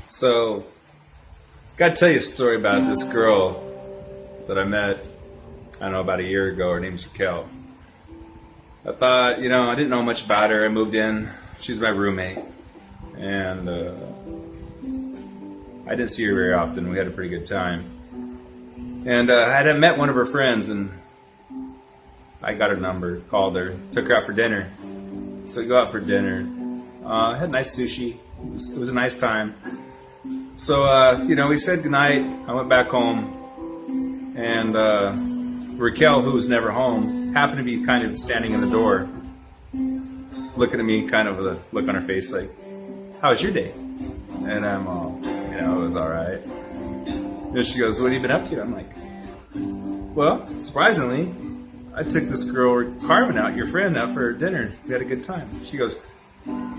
So, got to tell you a story about this girl that I met, I don't know, about a year ago. Her name's Raquel. I thought, I didn't know much about her. I moved in. She's my roommate. And I didn't see her very often. We had a pretty good time. And I had met one of her friends, and I got her number, called her, took her out for dinner. So we go out for dinner. Had nice sushi. It was a nice time. So, we said goodnight. I went back home. And Raquel, who was never home, happened to be kind of standing in the door, looking at me, kind of with a look on her face like, "How was your day?" And I'm all, it was all right. And she goes, "What have you been up to?" I'm like, "Well, surprisingly, I took this girl, Carmen, out, your friend, out for dinner. We had a good time." She goes,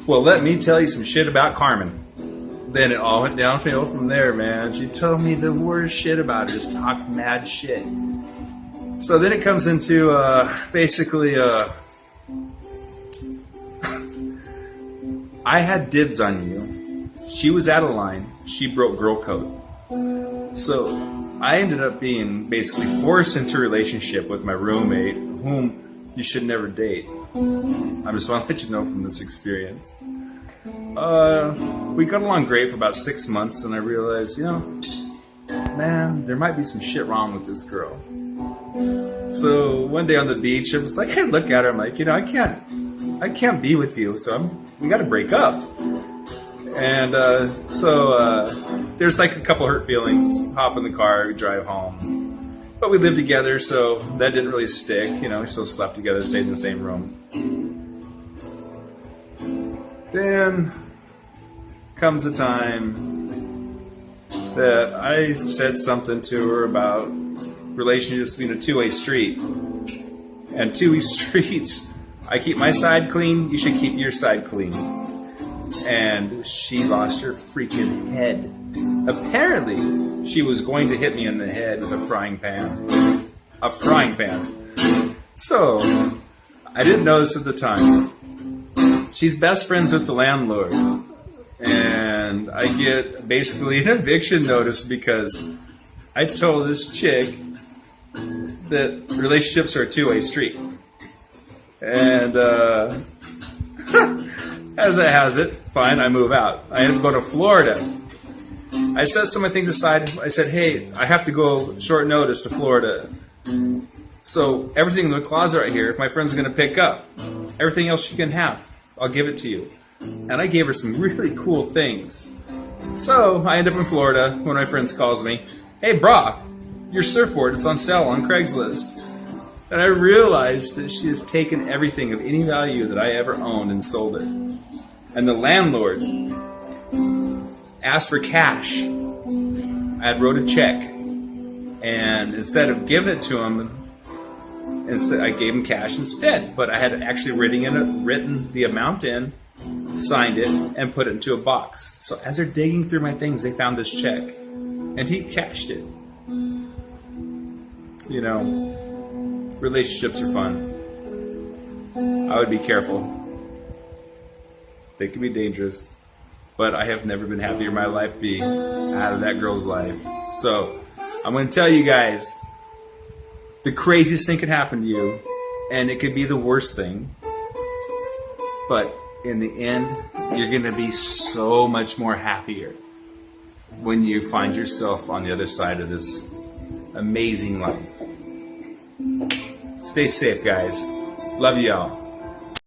"Well, let me tell you some shit about Carmen." Then it all went downhill from there, man. She told me the worst shit about her, just talked mad shit. So then it comes into basically, I had dibs on you. She was out of line. She broke girl code. So I ended up being basically forced into a relationship with my roommate, whom you should never date. I just want to let you know from this experience. We got along great for about 6 months, and I realized, man, there might be some shit wrong with this girl. So one day on the beach, I was like, hey, look at her. I'm like, I can't be with you, so we got to break up. And so there's like a couple hurt feelings. Hop in the car, we drive home. But we lived together, so that didn't really stick. We still slept together, stayed in the same room. Then comes a time that I said something to her about relationships being a two-way street. And two-way streets, I keep my side clean, you should keep your side clean. And she lost her freaking head. Apparently, she was going to hit me in the head with a frying pan. A frying pan. So, I didn't notice at the time. She's best friends with the landlord. And I get basically an eviction notice because I told this chick that relationships are a two-way street. And as it has it, fine, I move out. I end up going to Florida. I set some of my things aside. I said, hey, I have to go short notice to Florida. So everything in the closet right here, if my friend's going to pick up, everything else she can have, I'll give it to you. And I gave her some really cool things. So I end up in Florida. One of my friends calls me, hey, brah, your surfboard is on sale on Craigslist. And I realized that she has taken everything of any value that I ever owned and sold it. And the landlord asked for cash. I had wrote a check. And instead of giving it to him, I gave him cash instead. But I had actually written the amount in, signed it, and put it into a box. So as they're digging through my things, they found this check. And he cashed it. Relationships are fun. I would be careful. They can be dangerous. But I have never been happier in my life being out of that girl's life. So, I'm going to tell you guys, the craziest thing can happen to you, and it could be the worst thing. But in the end, you're going to be so much more happier when you find yourself on the other side of this amazing life. Stay safe, guys. Love y'all.